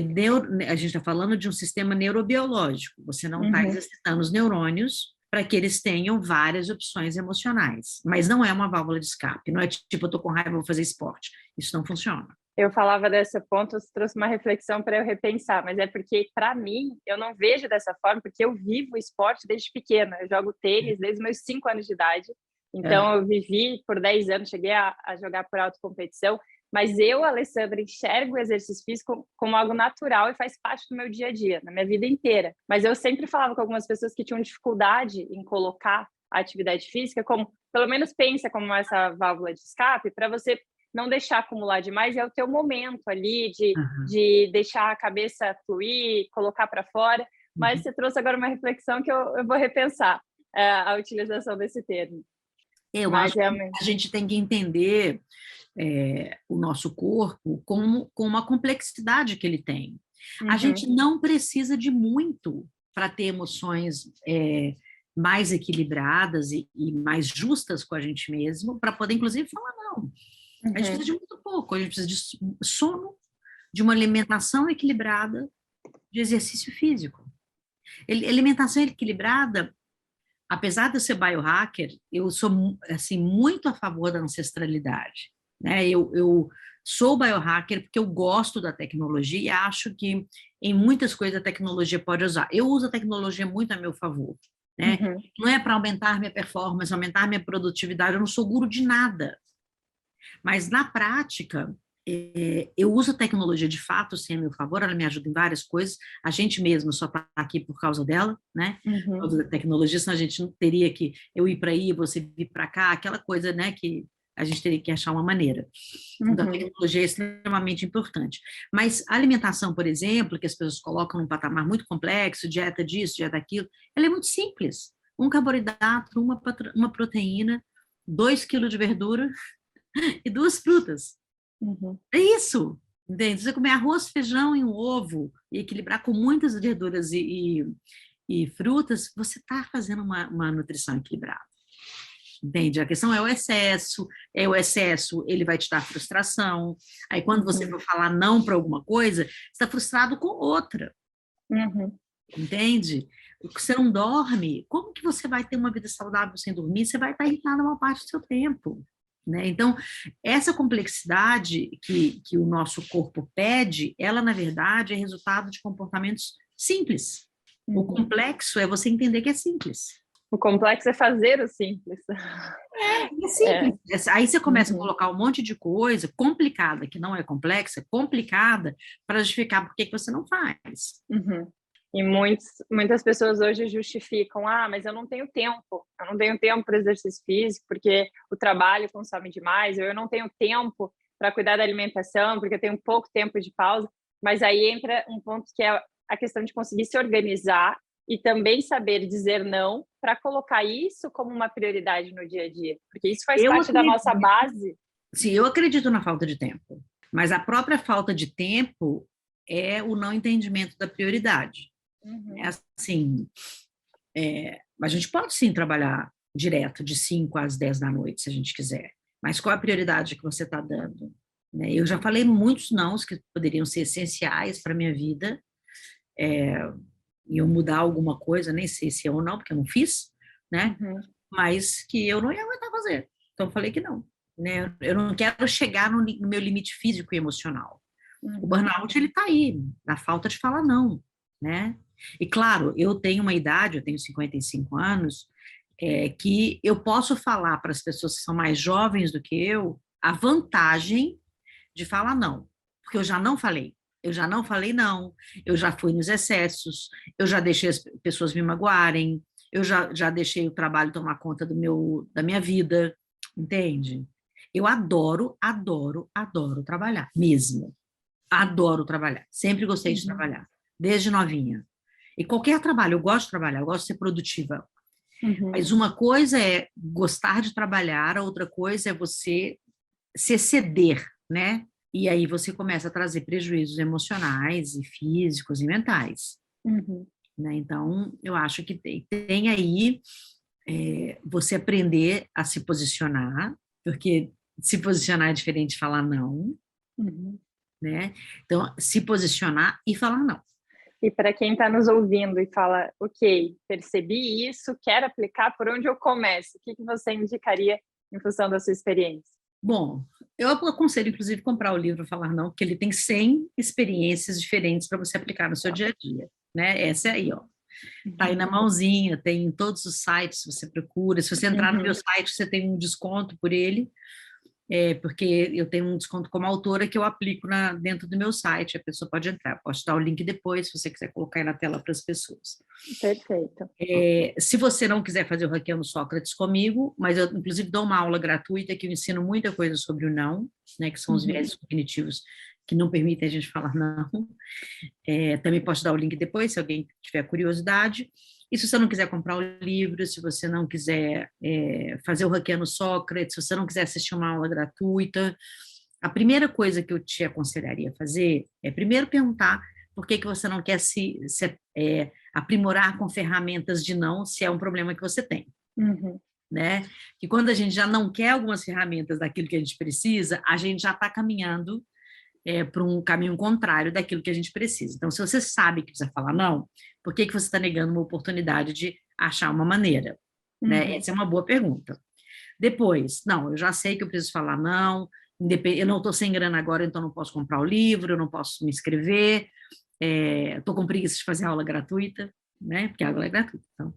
a gente está falando de um sistema neurobiológico, você não está exercitando os neurônios para que eles tenham várias opções emocionais. Mas não é uma válvula de escape, não é tipo, eu estou com raiva, vou fazer esporte. Isso não funciona. Eu falava desse ponto, você trouxe uma reflexão para eu repensar, mas é porque, para mim, eu não vejo dessa forma, porque eu vivo o esporte desde pequena. Eu jogo tênis desde meus 5 anos de idade. Então, eu vivi por 10 anos, cheguei a jogar por alta competição, mas eu, Alessandra, enxergo o exercício físico como algo natural e faz parte do meu dia a dia, na minha vida inteira. Mas eu sempre falava com algumas pessoas que tinham dificuldade em colocar a atividade física como, pelo menos pensa como essa válvula de escape, para você não deixar acumular demais, é o teu momento ali de deixar a cabeça fluir, colocar para fora. Mas você trouxe agora uma reflexão que eu vou repensar a utilização desse termo. Eu acho que a gente tem que entender o nosso corpo com uma complexidade que ele tem. A gente não precisa de muito para ter emoções mais equilibradas e mais justas com a gente mesmo, para poder, inclusive, falar não. A gente precisa de muito pouco, a gente precisa de sono, de uma alimentação equilibrada, de exercício físico. Alimentação equilibrada, apesar de eu ser biohacker, eu sou assim, muito a favor da ancestralidade. Né? Eu sou biohacker porque eu gosto da tecnologia e acho que em muitas coisas a tecnologia pode usar. Eu uso a tecnologia muito a meu favor. Né? Não é para aumentar minha performance, aumentar minha produtividade, eu não sou guru de nada. Mas, na prática, eu uso a tecnologia de fato, sim, a meu favor, ela me ajuda em várias coisas, a gente mesmo só está aqui por causa dela, né? Por causa da tecnologia, senão a gente não teria que eu ir para aí, você vir para cá, aquela coisa, né, que a gente teria que achar uma maneira. Então, a tecnologia é extremamente importante. Mas a alimentação, por exemplo, que as pessoas colocam num patamar muito complexo, dieta disso, dieta daquilo, ela é muito simples. Um carboidrato, uma proteína, 2 quilos de verdura e 2 frutas. É isso, entende? Você comer arroz, feijão e um ovo e equilibrar com muitas verduras e frutas, você está fazendo uma nutrição equilibrada. Entende? A questão é o excesso, ele vai te dar frustração. Aí, quando você for falar não para alguma coisa, você está frustrado com outra. Entende? Você não dorme, como que você vai ter uma vida saudável sem dormir? Você vai estar irritado uma parte do seu tempo. Né? Então, essa complexidade que o nosso corpo pede, ela, na verdade, é resultado de comportamentos simples. O complexo é você entender que é simples. O complexo é fazer o simples. É simples. Aí você começa a colocar um monte de coisa complicada, que não é complexa, complicada, para justificar por que você não faz. E muitas pessoas hoje justificam, mas eu não tenho tempo para exercício físico, porque o trabalho consome demais, ou eu não tenho tempo para cuidar da alimentação, porque eu tenho pouco tempo de pausa. Mas aí entra um ponto que é a questão de conseguir se organizar e também saber dizer não para colocar isso como uma prioridade no dia a dia, porque isso faz parte da nossa base. Sim, eu acredito na falta de tempo, mas a própria falta de tempo é o não entendimento da prioridade. É assim, a gente pode sim trabalhar direto de 5 às 10 da noite, se a gente quiser, mas qual a prioridade que você está dando? Né? Eu já falei muitos nãos que poderiam ser essenciais para a minha vida, e eu mudar alguma coisa, nem sei se é ou não, porque eu não fiz, né? Mas que eu não ia aguentar fazer. Então, eu falei que não. Né? Eu não quero chegar no meu limite físico e emocional. O burnout, ele está aí, na falta de falar não, né? E, claro, eu tenho uma idade, eu tenho 55 anos, que eu posso falar para as pessoas que são mais jovens do que eu a vantagem de falar não, porque eu já não falei. Eu já não falei não, eu já fui nos excessos, eu já deixei as pessoas me magoarem, eu já deixei o trabalho tomar conta da minha vida, entende? Eu adoro trabalhar, mesmo. Adoro trabalhar, sempre gostei de trabalhar, desde novinha. E qualquer trabalho, eu gosto de trabalhar, eu gosto de ser produtiva. Mas uma coisa é gostar de trabalhar, a outra coisa é você se exceder, né? E aí você começa a trazer prejuízos emocionais e físicos e mentais. Né? Então, eu acho que tem aí você aprender a se posicionar, porque se posicionar é diferente de falar não, né? Então, se posicionar e falar não. E para quem está nos ouvindo e fala, ok, percebi isso, quero aplicar, por onde eu começo? O que você indicaria em função da sua experiência? Bom, eu aconselho, inclusive, comprar o livro Falar Não, porque ele tem 100 experiências diferentes para você aplicar no seu dia a dia, né? Essa é aí, ó. Tá aí na mãozinha, tem em todos os sites, você procura. Se você entrar no meu site, você tem um desconto por ele, porque eu tenho um desconto como autora que eu aplico dentro do meu site. A pessoa pode entrar, pode dar o link depois, se você quiser colocar aí na tela para as pessoas. Perfeito. Se você não quiser fazer o Hackeando Sócrates comigo, mas eu, inclusive, dou uma aula gratuita que eu ensino muita coisa sobre o não, né, que são os viéses cognitivos que não permitem a gente falar não. Também posso dar o link depois, se alguém tiver curiosidade. E se você não quiser comprar o livro, se você não quiser fazer o Hackeando Sócrates, se você não quiser assistir uma aula gratuita, a primeira coisa que eu te aconselharia a fazer é primeiro perguntar por que você não quer se aprimorar com ferramentas de não, se é um problema que você tem. Né? Que quando a gente já não quer algumas ferramentas daquilo que a gente precisa, a gente já está caminhando para um caminho contrário daquilo que a gente precisa. Então, se você sabe que precisa falar não, por que você está negando uma oportunidade de achar uma maneira? Né? Essa é uma boa pergunta. Depois, não, eu já sei que eu preciso falar não, eu não estou sem grana agora, então não posso comprar o livro, eu não posso me inscrever, estou com preguiça de fazer aula gratuita, né? Porque a aula é gratuita. Então,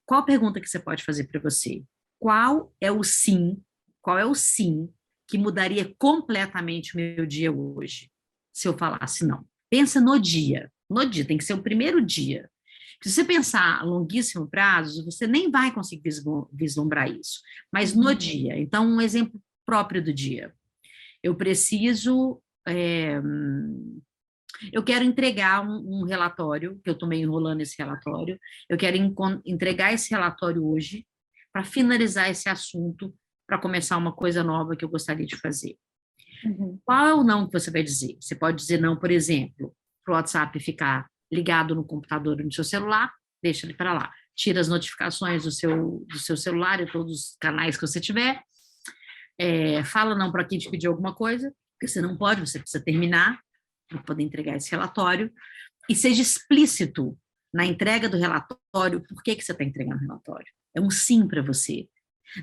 qual a pergunta que você pode fazer para você? Qual é o sim qual é o sim que mudaria completamente o meu dia hoje, se eu falasse não. Pensa no dia, tem que ser o primeiro dia. Se você pensar a longuíssimo prazo, você nem vai conseguir vislumbrar isso, mas no dia. Então, um exemplo próprio do dia. Eu preciso... eu quero entregar um relatório, que eu estou meio enrolando esse relatório, eu quero entregar esse relatório hoje para finalizar esse assunto, para começar uma coisa nova que eu gostaria de fazer. Qual é o não que você vai dizer? Você pode dizer não, por exemplo, para o WhatsApp ficar ligado no computador ou no seu celular, deixa ele para lá. Tira as notificações do seu celular e todos os canais que você tiver. Fala não para quem te pedir alguma coisa, porque você não pode, você precisa terminar para poder entregar esse relatório. E seja explícito na entrega do relatório, por que você está entregando o relatório. É um sim para você.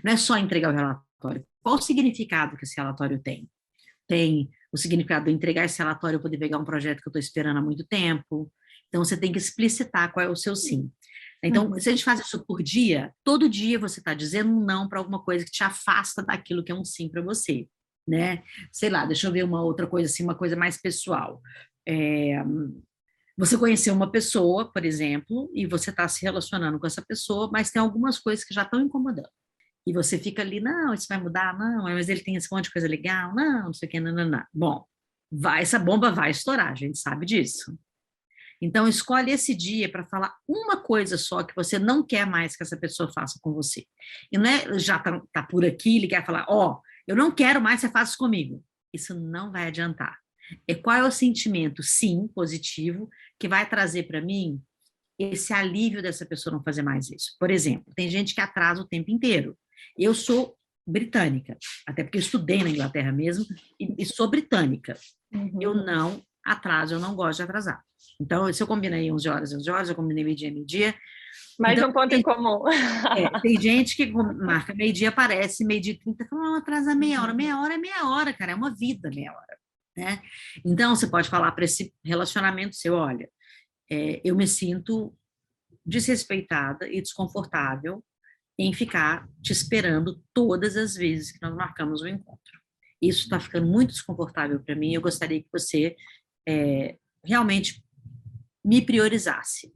Não é só entregar o relatório. Qual o significado que esse relatório tem? Tem o significado de entregar esse relatório, eu poder pegar um projeto que eu estou esperando há muito tempo. Então, você tem que explicitar qual é o seu sim. Então, se a gente faz isso por dia, todo dia você está dizendo um não para alguma coisa que te afasta daquilo que é um sim para você, né? Sei lá, deixa eu ver uma outra coisa assim, uma coisa mais pessoal. Você conheceu uma pessoa, por exemplo, e você está se relacionando com essa pessoa, mas tem algumas coisas que já estão incomodando. E você fica ali, não, isso vai mudar, não, mas ele tem esse monte de coisa legal, não sei o que, não. Bom, essa bomba vai estourar, a gente sabe disso. Então, escolhe esse dia para falar uma coisa só que você não quer mais que essa pessoa faça com você. E não é, já tá por aqui, ele quer falar, eu não quero mais que você faça isso comigo. Isso não vai adiantar. Qual é o sentimento, sim, positivo, que vai trazer para mim esse alívio dessa pessoa não fazer mais isso? Por exemplo, tem gente que atrasa o tempo inteiro. Eu sou britânica, até porque eu estudei na Inglaterra mesmo, e sou britânica. Eu não atraso, eu não gosto de atrasar. Então, se eu combinei 11 horas, eu combinei meio-dia. Mais então, um ponto em comum. Tem gente que marca meio-dia, aparece, meio-dia e 30, fala, não, atrasa meia hora. Meia hora é meia hora, cara, é uma vida meia hora. Né? Então, você pode falar para esse relacionamento seu, olha, eu me sinto desrespeitada e desconfortável em ficar te esperando todas as vezes que nós marcamos o encontro. Isso está ficando muito desconfortável para mim, eu gostaria que você realmente me priorizasse.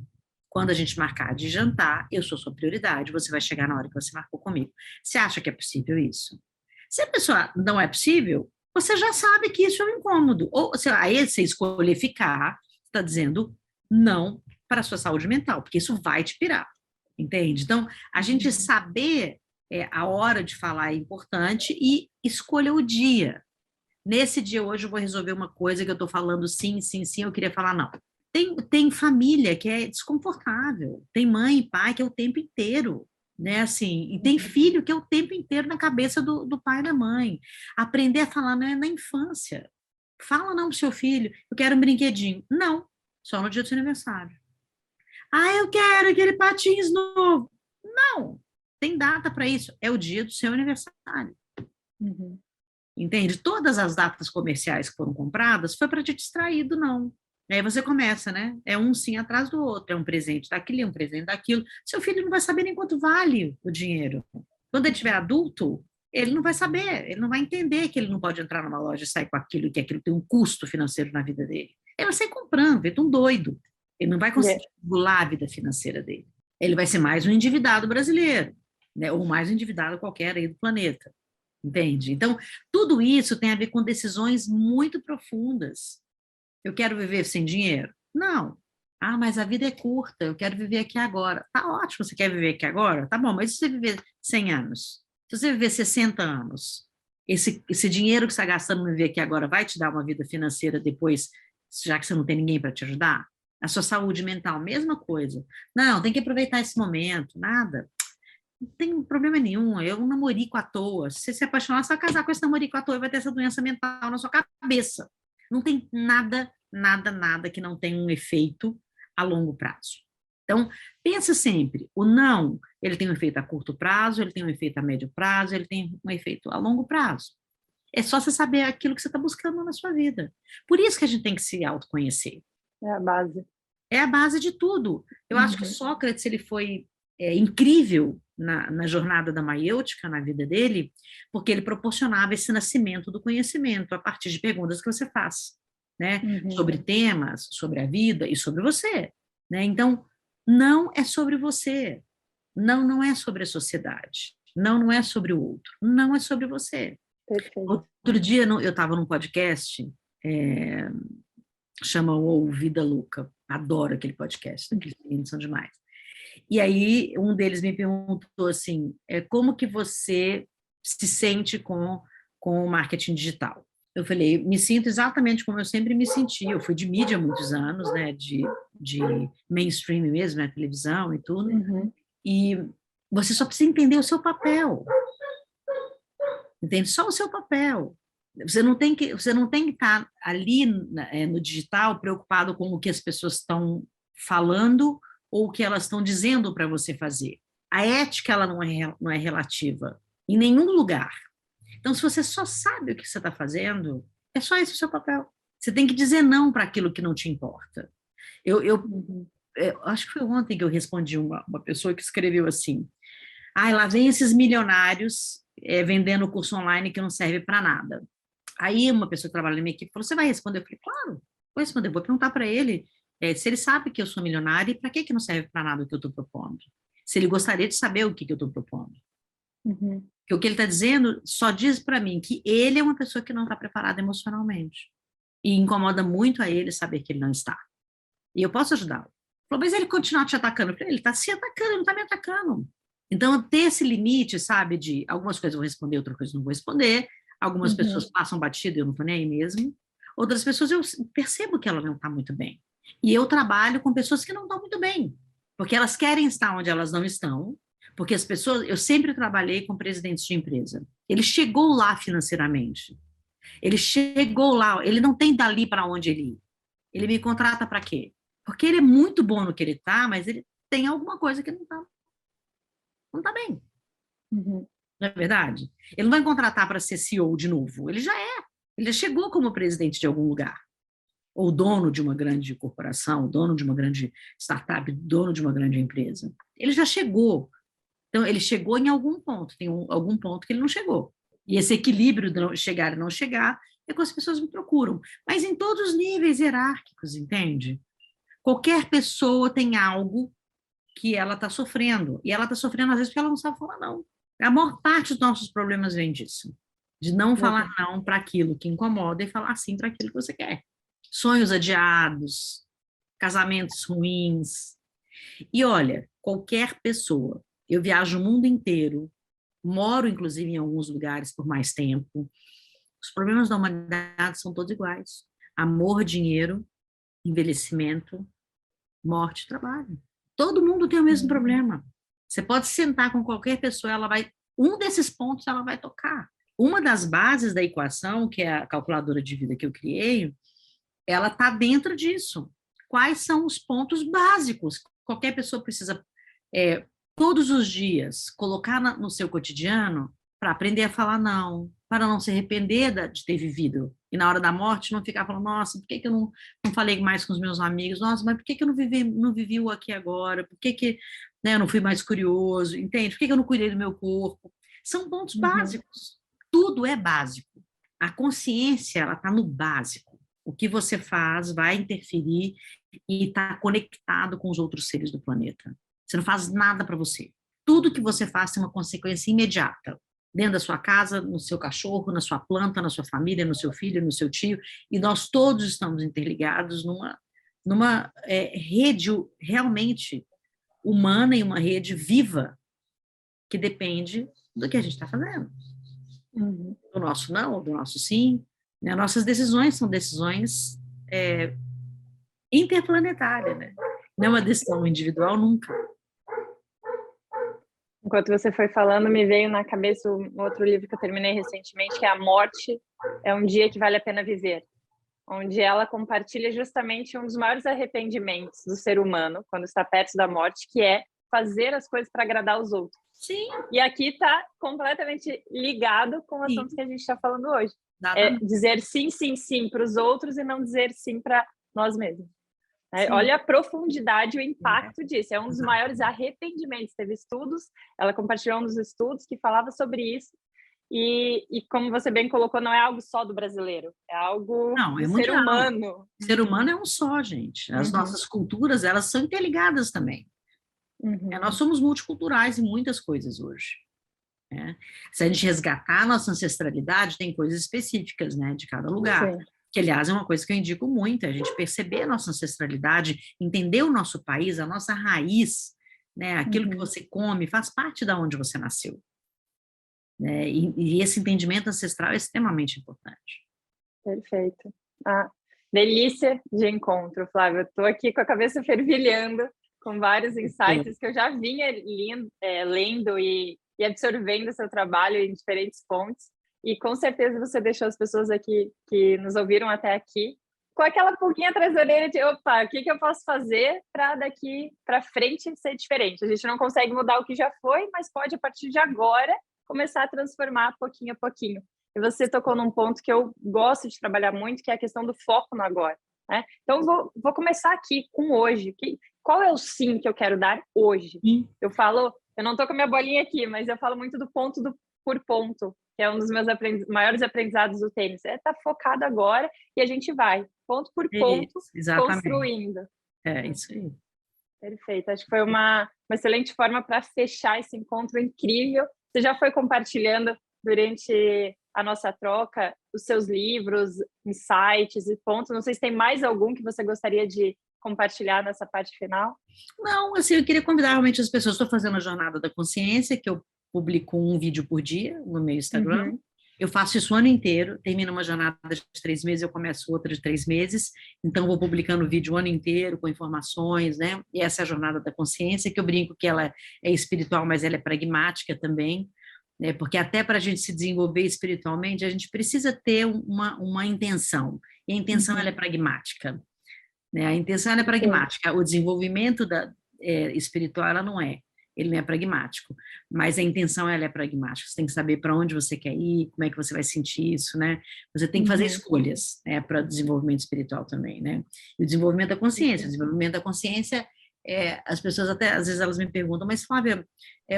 Quando a gente marcar de jantar, eu sou sua prioridade, você vai chegar na hora que você marcou comigo. Você acha que é possível isso? Se a pessoa não é possível, você já sabe que isso é um incômodo. Ou aí você escolher ficar, está dizendo não para a sua saúde mental, porque isso vai te pirar, entende? Então, a gente saber a hora de falar é importante e escolha o dia. Nesse dia hoje eu vou resolver uma coisa que eu estou falando sim, eu queria falar não. Tem família que é desconfortável, tem mãe e pai que é o tempo inteiro, né, assim, e tem filho que é o tempo inteiro na cabeça do pai e da mãe. Aprender a falar não é na infância. Fala não pro seu filho, eu quero um brinquedinho. Não, só no dia do seu aniversário. Eu quero aquele patins novo. Não, tem data para isso, é o dia do seu aniversário. Entende? Todas as datas comerciais que foram compradas foi para te distrair do não. Aí você começa, né? É um sim atrás do outro, é um presente daquilo, é um presente daquilo. Seu filho não vai saber nem quanto vale o dinheiro. Quando ele tiver adulto, ele não vai saber, ele não vai entender que ele não pode entrar numa loja e sair com aquilo, que aquilo tem um custo financeiro na vida dele. Ele vai sair comprando, ele é um doido. Ele não vai conseguir regular a vida financeira dele. Ele vai ser mais um endividado brasileiro, né? Ou mais um endividado qualquer aí do planeta. Entende? Então, tudo isso tem a ver com decisões muito profundas. Eu quero viver sem dinheiro? Não. Mas a vida é curta, eu quero viver aqui agora. Tá ótimo, você quer viver aqui agora? Tá bom, mas se você viver 100 anos? Se você viver 60 anos? Esse dinheiro que você está gastando no viver aqui agora vai te dar uma vida financeira depois, já que você não tem ninguém para te ajudar? A sua saúde mental, mesma coisa. Não, tem que aproveitar esse momento, nada. Não tem problema nenhum, é um namorico à toa. Se você se apaixonar, você vai casar com esse namorico à toa e vai ter essa doença mental na sua cabeça. Não tem nada que não tenha um efeito a longo prazo. Então, pensa sempre, o não, ele tem um efeito a curto prazo, ele tem um efeito a médio prazo, ele tem um efeito a longo prazo. É só você saber aquilo que você está buscando na sua vida. Por isso que a gente tem que se autoconhecer. É a base. É a base de tudo. Eu acho que Sócrates, ele foi incrível na jornada da maiêutica, na vida dele, porque ele proporcionava esse nascimento do conhecimento a partir de perguntas que você faz, né? Sobre temas, sobre a vida e sobre você, né? Então, não é sobre você, não é sobre a sociedade, não é sobre o outro, não é sobre você. Perfeito. Outro dia eu estava num podcast, chama o Vida Louca, adoro aquele podcast, aqueles meninos são demais. E aí um deles me perguntou assim, como que você se sente com o marketing digital? Eu falei, me sinto exatamente como eu sempre me senti. Eu fui de mídia há muitos anos, né, de mainstream mesmo, né, televisão e tudo. E você só precisa entender o seu papel. Entende? Só o seu papel. Você não tem que estar ali no digital preocupado com o que as pessoas estão falando ou o que elas estão dizendo para você fazer. A ética ela não é relativa em nenhum lugar. Então, se você só sabe o que você está fazendo, é só esse o seu papel. Você tem que dizer não para aquilo que não te importa. Eu acho que foi ontem que eu respondi uma pessoa que escreveu assim, lá vem esses milionários vendendo curso online que não serve para nada. Aí uma pessoa que trabalha na minha equipe falou, você vai responder? Eu falei, claro, vou responder, vou perguntar para ele se ele sabe que eu sou milionário e para que não serve para nada o que eu estou propondo. Se ele gostaria de saber o que eu estou propondo. Porque o que ele está dizendo só diz para mim que ele é uma pessoa que não está preparada emocionalmente. E incomoda muito a ele saber que ele não está. E eu posso ajudá-lo. Falou, mas ele continua te atacando. Eu falei, ele está se atacando, ele não está me atacando. Então, ter esse limite, sabe, de algumas coisas eu vou responder, outras coisas não vou responder, algumas pessoas passam batido e eu não estou nem aí mesmo, outras pessoas eu percebo que ela não está muito bem. E eu trabalho com pessoas que não estão muito bem, porque elas querem estar onde elas não estão, porque as pessoas, eu sempre trabalhei com presidentes de empresa, ele chegou lá financeiramente, ele chegou lá, ele não tem dali para onde ele ir, ele me contrata para quê? Porque ele é muito bom no que ele está, mas ele tem alguma coisa que não está bem. Não é verdade? Ele não vai contratar para ser CEO de novo. Ele já chegou como presidente de algum lugar. Ou dono de uma grande corporação, dono de uma grande startup, dono de uma grande empresa. Ele já chegou. Então, ele chegou em algum ponto. Tem algum ponto que ele não chegou. E esse equilíbrio de chegar e não chegar é que as pessoas me procuram. Mas em todos os níveis hierárquicos, entende? Qualquer pessoa tem algo que ela está sofrendo. E ela está sofrendo, às vezes, porque ela não sabe falar não. A maior parte dos nossos problemas vem disso. De não falar não para aquilo que incomoda e falar sim para aquilo que você quer. Sonhos adiados, casamentos ruins. E olha, qualquer pessoa, eu viajo o mundo inteiro, moro, inclusive, em alguns lugares por mais tempo, os problemas da humanidade são todos iguais. Amor, dinheiro, envelhecimento, morte, trabalho. Todo mundo tem o mesmo problema. Você pode sentar com qualquer pessoa, um desses pontos ela vai tocar. Uma das bases da equação, que é a calculadora de vida que eu criei, ela está dentro disso. Quais são os pontos básicos? Qualquer pessoa precisa, todos os dias, colocar no seu cotidiano para aprender a falar não, para não se arrepender de ter vivido. E na hora da morte não ficar falando, nossa, por que eu não falei mais com os meus amigos? Nossa, mas por que eu não vivi o aqui agora? Por que eu não fui mais curioso? Entende? Por que eu não cuidei do meu corpo? São pontos básicos. Tudo é básico. A consciência, ela está no básico. O que você faz vai interferir e está conectado com os outros seres do planeta. Você não faz nada para você. Tudo que você faz tem uma consequência imediata. Dentro da sua casa, no seu cachorro, na sua planta, na sua família, no seu filho, no seu tio, e nós todos estamos interligados numa rede realmente humana e uma rede viva que depende do que a gente está fazendo. Do nosso não, do nosso sim. Né? Nossas decisões são decisões interplanetárias, né? Não é uma decisão individual nunca. Enquanto você foi falando, me veio na cabeça um outro livro que eu terminei recentemente, que é A Morte é um Dia que Vale a Pena Viver, onde ela compartilha justamente um dos maiores arrependimentos do ser humano, quando está perto da morte, que é fazer as coisas para agradar os outros. Sim. E aqui está completamente ligado com o assunto que a gente está falando hoje. É dizer sim, sim, sim para os outros e não dizer sim para nós mesmos. Olha a profundidade e o impacto disso. É um dos maiores arrependimentos. Teve estudos, ela compartilhou um dos estudos que falava sobre isso. E como você bem colocou, não é algo só do brasileiro, é algo Não, do é ser mundial. humano. O ser humano é um só, gente. As nossas culturas, elas são interligadas também. Nós somos multiculturais em muitas coisas hoje. Né? Se a gente resgatar a nossa ancestralidade, tem coisas específicas, né, de cada lugar. Sim. Que, aliás, é uma coisa que eu indico muito, a gente perceber a nossa ancestralidade, entender o nosso país, a nossa raiz, né, aquilo que você come, faz parte da onde você nasceu. Né? E esse entendimento ancestral é extremamente importante. Perfeito. Delícia de encontro, Flávia. Eu estou aqui com a cabeça fervilhando, com vários insights que eu já vinha lendo e absorvendo o seu trabalho em diferentes fontes. E com certeza você deixou as pessoas aqui que nos ouviram até aqui com aquela pulguinha atrás da orelha de opa, o que eu posso fazer para daqui para frente ser diferente? A gente não consegue mudar o que já foi, mas pode, a partir de agora, começar a transformar pouquinho a pouquinho. E você tocou num ponto que eu gosto de trabalhar muito, que é a questão do foco no agora. Né? Então, vou começar aqui com hoje. Qual é o sim que eu quero dar hoje? Sim. Eu não estou com a minha bolinha aqui, mas eu falo muito do ponto por ponto, que é um dos meus maiores aprendizados do tênis. É estar focado agora e a gente vai, ponto por ponto, construindo. É isso aí. Perfeito. Acho que foi uma excelente forma para fechar esse encontro incrível. Você já foi compartilhando durante a nossa troca os seus livros, insights e pontos. Não sei se tem mais algum que você gostaria de compartilhar nessa parte final. Não, assim, eu queria convidar realmente as pessoas. Estou fazendo a Jornada da Consciência, que eu publico um vídeo por dia no meu Instagram. Eu faço isso o ano inteiro, termino uma jornada de 3 meses, eu começo outra de 3 meses, então vou publicando vídeo o ano inteiro, com informações, né? E essa é a Jornada da Consciência, que eu brinco que ela é espiritual, mas ela é pragmática também, né? Porque até para a gente se desenvolver espiritualmente, a gente precisa ter uma intenção, e a intenção ela é pragmática. Né? A intenção ela é pragmática, o desenvolvimento espiritual ela não é. Ele não é pragmático, mas a intenção ela é pragmática. Você tem que saber para onde você quer ir, como é que você vai sentir isso, né? Você tem que fazer escolhas, né, para o desenvolvimento espiritual também, né? E o desenvolvimento da consciência. O desenvolvimento da consciência, as pessoas até, às vezes elas me perguntam, mas Flávia,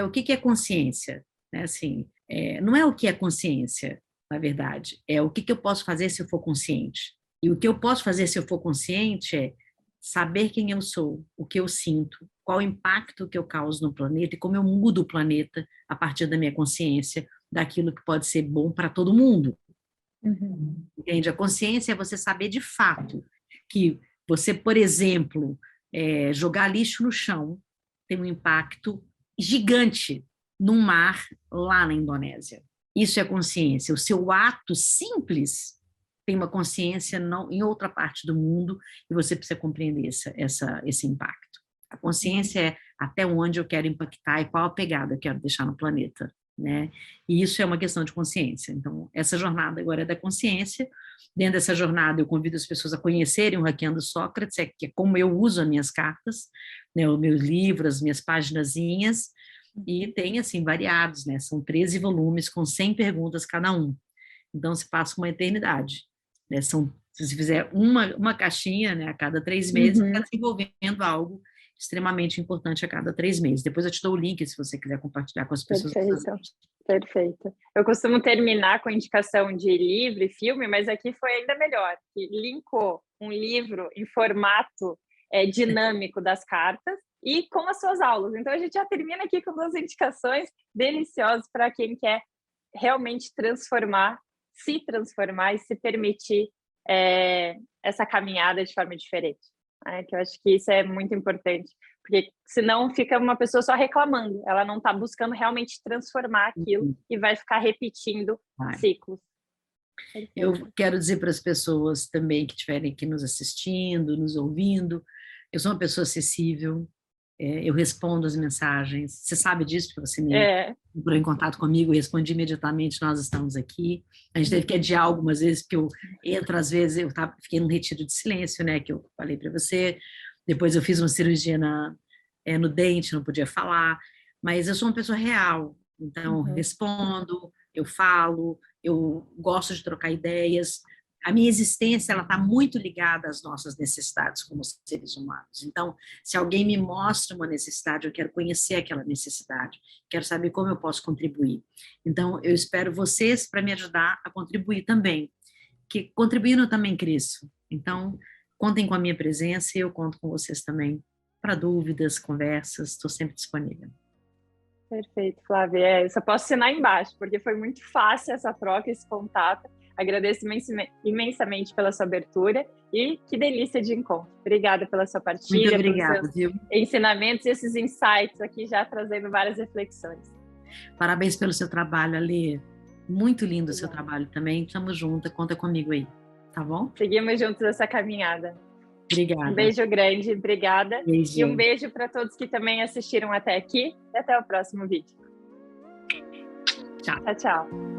o que é consciência? Né, assim, não é o que é consciência, na verdade, é o que eu posso fazer se eu for consciente. E o que eu posso fazer se eu for consciente é saber quem eu sou, o que eu sinto, qual o impacto que eu causo no planeta e como eu mudo o planeta a partir da minha consciência, daquilo que pode ser bom para todo mundo. Entende? A consciência é você saber de fato que você, por exemplo, jogar lixo no chão tem um impacto gigante num mar lá na Indonésia. Isso é consciência. O seu ato simples tem uma consciência em outra parte do mundo e você precisa compreender esse impacto. A consciência é até onde eu quero impactar e qual a pegada eu quero deixar no planeta, né? E isso é uma questão de consciência. Então, essa jornada agora é da consciência. Dentro dessa jornada, eu convido as pessoas a conhecerem o Hackeando Sócrates, que é como eu uso as minhas cartas, né, os meus livros, as minhas paginazinhas, e tem, assim, variados, né? São 13 volumes com 100 perguntas cada um. Então, se passa uma eternidade. Né? Se você fizer uma caixinha, né, a cada 3 meses, você está desenvolvendo algo extremamente importante a cada 3 meses. Depois eu te dou o link se você quiser compartilhar com as pessoas. Perfeito. Eu costumo terminar com indicação de livro e filme, mas aqui foi ainda melhor. Linkou um livro em formato dinâmico das cartas e com as suas aulas. Então, a gente já termina aqui com 2 indicações deliciosas para quem quer realmente se transformar e se permitir essa caminhada de forma diferente. Que eu acho que isso é muito importante, porque senão fica uma pessoa só reclamando, ela não está buscando realmente transformar aquilo e vai ficar repetindo ciclos. Eu quero dizer para as pessoas também que estiverem aqui nos assistindo, nos ouvindo, eu sou uma pessoa acessível, eu respondo as mensagens, você sabe disso, porque você entrou em contato comigo, eu respondi imediatamente, nós estamos aqui. A gente teve que adiar algumas vezes, porque eu entro, às vezes, fiquei num retiro de silêncio, né, que eu falei para você, depois eu fiz uma cirurgia no dente, não podia falar, mas eu sou uma pessoa real, então respondo, eu falo, eu gosto de trocar ideias. a minha existência ela está muito ligada às nossas necessidades como seres humanos. Então, se alguém me mostra uma necessidade, eu quero conhecer aquela necessidade, quero saber como eu posso contribuir. Então, eu espero vocês para me ajudar a contribuir também, que contribuindo eu também cresço. Então, contem com a minha presença e eu conto com vocês também para dúvidas, conversas, estou sempre disponível. Perfeito, Flávia. Eu só posso assinar embaixo, porque foi muito fácil essa troca, esse contato. Agradeço imensamente pela sua abertura e que delícia de encontro. Obrigada pela sua partilha, Muito obrigada, pelos seus viu? ensinamentos e esses insights aqui, já trazendo várias reflexões. Parabéns pelo seu trabalho, Alê. Muito lindo o seu trabalho também. Estamos juntas, conta comigo aí, tá bom? Seguimos juntos essa caminhada. Obrigada. Um beijo grande, obrigada. Beijo. E um beijo para todos que também assistiram até aqui. E até o próximo vídeo. Tchau. Tchau, tchau.